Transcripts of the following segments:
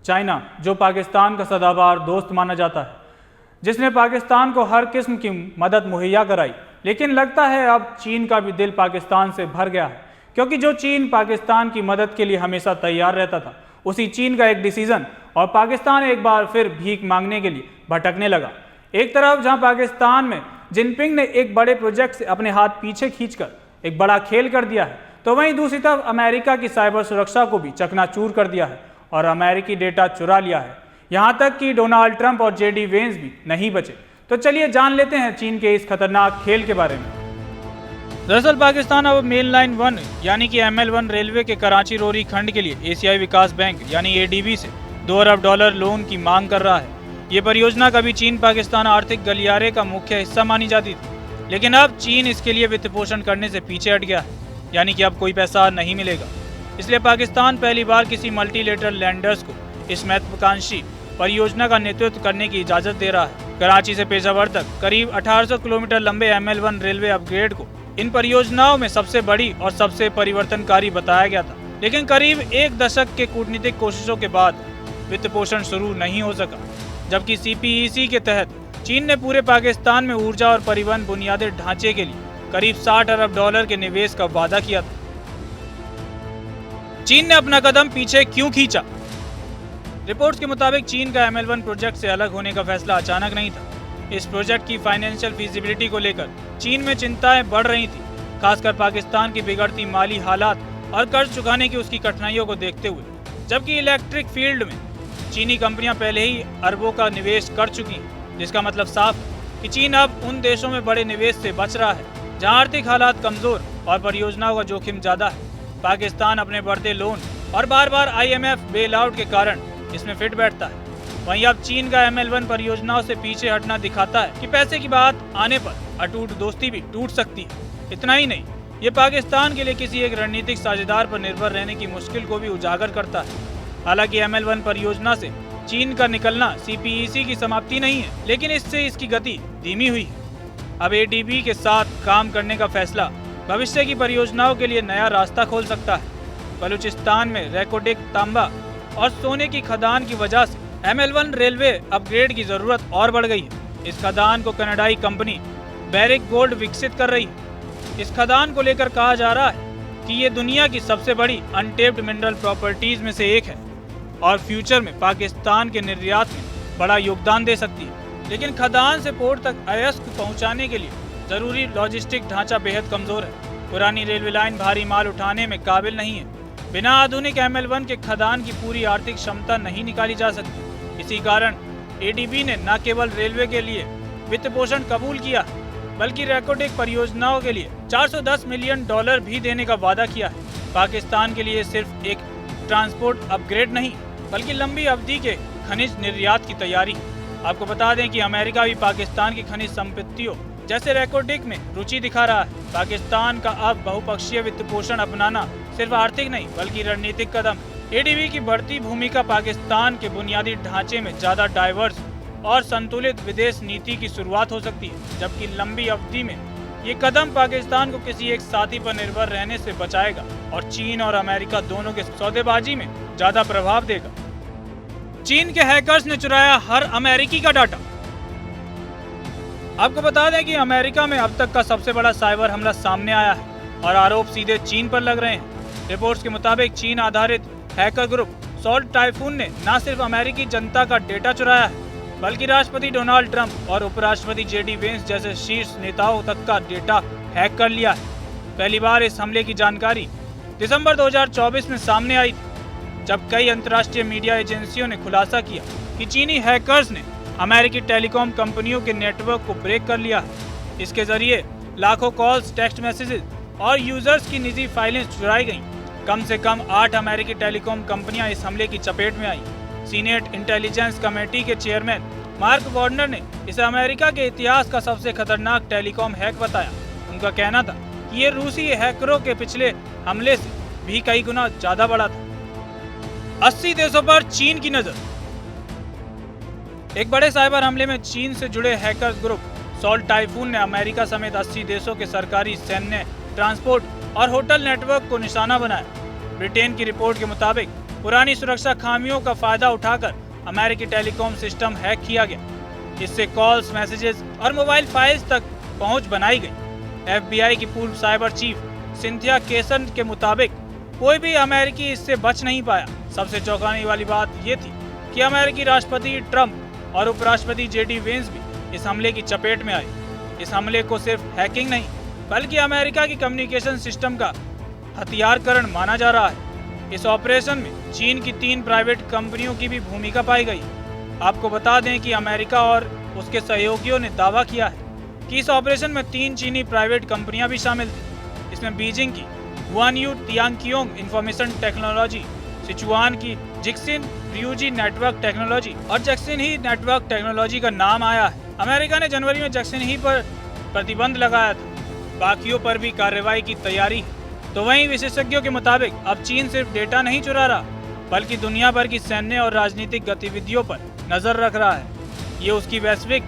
China, जो पाकिस्तान का सदाबहार दोस्त माना जाता है, जिसने पाकिस्तान को हर किस्म की मदद मुहैया कराई, लेकिन लगता है अब चीन का भी दिल पाकिस्तान से भर गया है, क्योंकि जो चीन पाकिस्तान की मदद के लिए हमेशा तैयार रहता था, उसी चीन का एक डिसीजन और पाकिस्तान एक बार फिर भीख मांगने के लिए भटकने लगा। एक तरफ जहां पाकिस्तान में जिनपिंग ने एक बड़े प्रोजेक्ट से अपने हाथ पीछे खींचकर एक बड़ा खेल कर दिया है, तो वहीं दूसरी तरफ अमेरिका की साइबर सुरक्षा को भी चकनाचूर कर दिया है और अमेरिकी डेटा चुरा लिया है। यहाँ तक कि डोनाल्ड ट्रंप और जेडी वेंस भी नहीं बचे। तो चलिए जान लेते हैं चीन के इस खतरनाक खेल के बारे में। दरअसल पाकिस्तान अब मेन लाइन 1 यानी कि ML1 रेलवे के कराची रोरी खंड के लिए एशियाई विकास बैंक यानी ADB से $2 अरब लोन की मांग कर रहा है। ये परियोजना कभी चीन पाकिस्तान आर्थिक गलियारे का मुख्य हिस्सा मानी जाती थी, लेकिन अब चीन इसके लिए वित्त पोषण करने से पीछे हट गया है, यानी कि अब कोई पैसा नहीं मिलेगा। इसलिए पाकिस्तान पहली बार किसी मल्टीलेटरल लैंडर्स को इस महत्वाकांक्षी परियोजना का नेतृत्व करने की इजाजत दे रहा है। कराची से पेशावर तक करीब 1800 किलोमीटर लंबे ML1 रेलवे अपग्रेड को इन परियोजनाओं में सबसे बड़ी और सबसे परिवर्तनकारी बताया गया था, लेकिन करीब एक दशक के कूटनीतिक कोशिशों के बाद वित्त पोषण शुरू नहीं हो सका, जबकि CPEC के तहत चीन ने पूरे पाकिस्तान में ऊर्जा और परिवहन बुनियादी ढांचे के लिए करीब $60 अरब के निवेश का वादा किया था। चीन ने अपना कदम पीछे क्यों खींचा? रिपोर्ट्स के मुताबिक चीन का ML1 प्रोजेक्ट से अलग होने का फैसला अचानक नहीं था। इस प्रोजेक्ट की फाइनेंशियल फिजिबिलिटी को लेकर चीन में चिंताएं बढ़ रही थी, खासकर पाकिस्तान की बिगड़ती माली हालात और कर्ज चुकाने की उसकी कठिनाइयों को देखते हुए। जबकि इलेक्ट्रिक फील्ड में चीनी कंपनियां पहले ही अरबों का निवेश कर चुकी हैं, जिसका मतलब साफ है कि चीन अब उन देशों में बड़े निवेश से बच रहा है जहां आर्थिक हालात कमजोर और परियोजनाओं का जोखिम ज्यादा है। पाकिस्तान अपने बढ़ते लोन और बार बार IMF बेल आउट के कारण इसमें फिट बैठता है। वहीं अब चीन का ML1 परियोजनाओं से पीछे हटना दिखाता है कि पैसे की बात आने पर अटूट दोस्ती भी टूट सकती है। इतना ही नहीं, ये पाकिस्तान के लिए किसी एक रणनीतिक साझेदार पर निर्भर रहने की मुश्किल को भी उजागर करता है। हालांकि ML1 परियोजना से चीन का निकलना CPEC की समाप्ति नहीं है, लेकिन इससे इसकी गति धीमी हुई है। अब ADB के साथ काम करने का फैसला भविष्य की परियोजनाओं के लिए नया रास्ता खोल सकता है। बलूचिस्तान में रेकोडिक तांबा और सोने की खदान की वजह से ML1 रेलवे अपग्रेड की जरूरत और बढ़ गई है। इस खदान को कनाडाई कंपनी बैरिक गोल्ड विकसित कर रही है। इस खदान को लेकर कहा जा रहा है कि ये दुनिया की सबसे बड़ी अनटेप्ड मिनरल प्रॉपर्टीज में से एक है और फ्यूचर में पाकिस्तान के निर्यात में बड़ा योगदान दे सकती है। लेकिन खदान से पोर्ट तक अयस्क पहुंचाने के लिए जरूरी लॉजिस्टिक ढांचा बेहद कमजोर है। पुरानी रेलवे लाइन भारी माल उठाने में काबिल नहीं है। बिना आधुनिक ML1 के खदान की पूरी आर्थिक क्षमता नहीं निकाली जा सकती। इसी कारण ADB ने न केवल रेलवे के लिए वित्त पोषण कबूल किया, बल्कि रेकोडिक परियोजनाओं के लिए $410 मिलियन भी देने का वादा किया है। पाकिस्तान के लिए सिर्फ एक ट्रांसपोर्ट अपग्रेड नहीं, बल्कि लंबी अवधि के खनिज निर्यात की तैयारी। आपको बता दें कि अमेरिका भी पाकिस्तान की खनिज संपत्तियों जैसे रेकोडिक में रुचि दिखा रहा है। पाकिस्तान का अब बहुपक्षीय वित्त पोषण अपनाना सिर्फ आर्थिक नहीं, बल्कि रणनीतिक कदम है। ADB की बढ़ती भूमिका पाकिस्तान के बुनियादी ढांचे में ज्यादा डाइवर्स और संतुलित विदेश नीति की शुरुआत हो सकती है, जबकि लंबी अवधि में ये कदम पाकिस्तान को किसी एक साथी पर निर्भर रहने से बचाएगा और चीन और अमेरिका दोनों के सौदेबाजी में ज्यादा प्रभाव देगा। चीन के हैकर्स ने चुराया हर अमेरिकी का डाटा। आपको बता दें कि अमेरिका में अब तक का सबसे बड़ा साइबर हमला सामने आया है और आरोप सीधे चीन पर लग रहे हैं। रिपोर्ट्स के मुताबिक चीन आधारित हैकर ग्रुप सॉल्ट टाइफून ने न सिर्फ अमेरिकी जनता का डेटा चुराया है, बल्कि राष्ट्रपति डोनाल्ड ट्रंप और उपराष्ट्रपति जेडी वेंस जैसे शीर्ष नेताओं तक का डेटा हैक कर लिया है। पहली बार इस हमले की जानकारी दिसंबर 2024 में सामने आई थी, जब कई अंतर्राष्ट्रीय मीडिया एजेंसियों ने खुलासा किया कि चीनी हैकर्स ने अमेरिकी टेलीकॉम कंपनियों के नेटवर्क को ब्रेक कर लिया है। इसके जरिए लाखों कॉल्स, टेक्स्ट मैसेजेस और यूजर्स की निजी फाइलें चुराई गईं। कम से कम 8 अमेरिकी टेलीकॉम कंपनियां इस हमले की चपेट में आईं। सीनेट इंटेलिजेंस कमेटी के चेयरमैन मार्क वार्नर ने इसे अमेरिका के इतिहास का सबसे खतरनाक टेलीकॉम हैक बताया। उनका कहना था कि ये रूसी हैकरों के पिछले हमले से भी कई गुना ज्यादा बड़ा था। 80 देशों पर चीन की नजर। एक बड़े साइबर हमले में चीन से जुड़े हैकर्स ग्रुप सॉल्ट टाइफून ने अमेरिका समेत 80 देशों के सरकारी, सैन्य, ट्रांसपोर्ट और होटल नेटवर्क को निशाना बनाया। ब्रिटेन की रिपोर्ट के मुताबिक पुरानी सुरक्षा खामियों का फायदा उठाकर अमेरिकी टेलीकॉम सिस्टम हैक किया गया। इससे कॉल्स, मैसेजेस और मोबाइल फाइल्स तक पहुंच बनाई गई। FBI की पूर्व साइबर चीफ सिंथिया केसन के मुताबिक कोई भी अमेरिकी इससे बच नहीं पाया। सबसे चौंकाने वाली बात यह थी कि अमेरिकी राष्ट्रपति ट्रंप और उपराष्ट्रपति JD वेंस भी इस हमले की चपेट में आए। इस हमले को सिर्फ हैकिंग नहीं बल्कि अमेरिका की कम्युनिकेशन सिस्टम का हथियारकरण माना जा रहा है। इस ऑपरेशन में चीन की 3 प्राइवेट कंपनियों की भी भूमिका पाई गई। आपको बता दें कि अमेरिका और उसके सहयोगियों ने दावा किया है कि इस ऑपरेशन में 3 चीनी प्राइवेट कंपनियां भी शामिल थीं। इसमें बीजिंग की हुआनयू तियांगकियोंग इंफॉर्मेशन टेक्नोलॉजी, सिचुआन की जिक्सिन रियूजी नेटवर्क टेक्नोलॉजी और जैक्सन ही नेटवर्क टेक्नोलॉजी का नाम आया है। अमेरिका ने जनवरी में जैक्सन ही पर प्रतिबंध लगाया था, बाकियों पर भी कार्रवाई की तैयारी है। तो वहीं विशेषज्ञों के मुताबिक अब चीन सिर्फ डेटा नहीं चुरा रहा बल्कि दुनिया भर की सैन्य और राजनीतिक गतिविधियों पर नजर रख रहा है। ये उसकी वैश्विक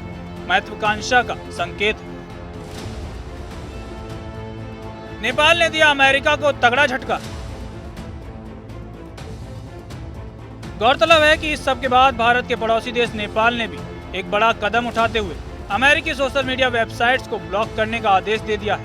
महत्वाकांक्षा का संकेत है। नेपाल ने दिया अमेरिका को तगड़ा झटका। गौरतलब है कि इस सब के बाद भारत के पड़ोसी देश नेपाल ने भी एक बड़ा कदम उठाते हुए अमेरिकी सोशल मीडिया वेबसाइट्स को ब्लॉक करने का आदेश दे दिया है।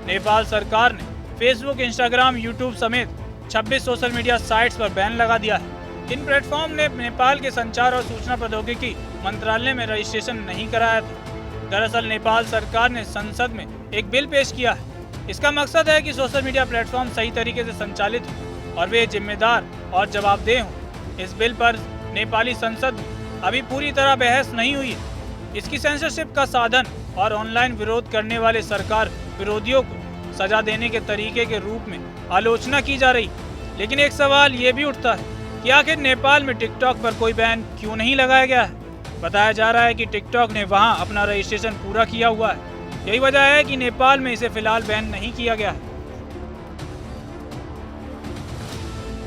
नेपाल सरकार ने फेसबुक, इंस्टाग्राम, यूट्यूब समेत 26 सोशल मीडिया साइट्स पर बैन लगा दिया है। इन प्लेटफॉर्म ने नेपाल के संचार और सूचना प्रौद्योगिकी मंत्रालय में रजिस्ट्रेशन नहीं कराया था। दरअसल नेपाल सरकार ने संसद में एक बिल पेश किया है। इसका मकसद है कि सोशल मीडिया प्लेटफॉर्म सही तरीके से संचालित हो और वे जिम्मेदार और जवाबदेह हों। इस बिल पर नेपाली संसद में अभी पूरी तरह बहस नहीं हुई है। इसकी सेंसरशिप का साधन और ऑनलाइन विरोध करने वाले सरकार विरोधियों को सजा देने के तरीके के रूप में आलोचना की जा रही। लेकिन एक सवाल ये भी उठता है कि आखिर नेपाल में टिकटॉक पर कोई बैन क्यों नहीं लगाया गया है। बताया जा रहा है कि टिकटॉक ने वहां अपना रजिस्ट्रेशन पूरा किया हुआ है। यही वजह है कि नेपाल में इसे फिलहाल बैन नहीं किया गया है।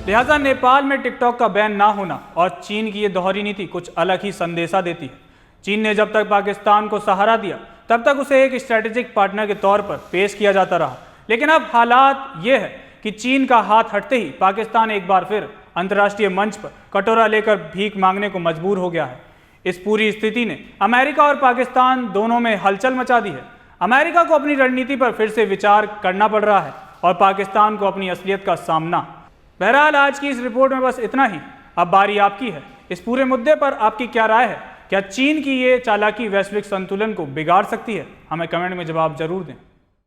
लिहाजा नेपाल में टिकटॉक का बैन ना होना और चीन की ये दोहरी नीति कुछ अलग ही संदेशा देती है। चीन ने जब तक पाकिस्तान को सहारा दिया तब तक उसे एक स्ट्रेटेजिक पार्टनर के तौर पर पेश किया जाता रहा। लेकिन अब हालात ये है कि चीन का हाथ हटते ही पाकिस्तान एक बार फिर अंतर्राष्ट्रीय मंच पर कटोरा लेकर भीख मांगने को मजबूर हो गया है। इस पूरी स्थिति ने अमेरिका और पाकिस्तान दोनों में हलचल मचा दी है। अमेरिका को अपनी रणनीति पर फिर से विचार करना पड़ रहा है और पाकिस्तान को अपनी असलियत का सामना। बहरहाल आज की इस रिपोर्ट में बस इतना ही। अब बारी आपकी है। इस पूरे मुद्दे पर आपकी क्या राय है? क्या चीन की ये चालाकी वैश्विक संतुलन को बिगाड़ सकती है? हमें कमेंट में जवाब जरूर दें।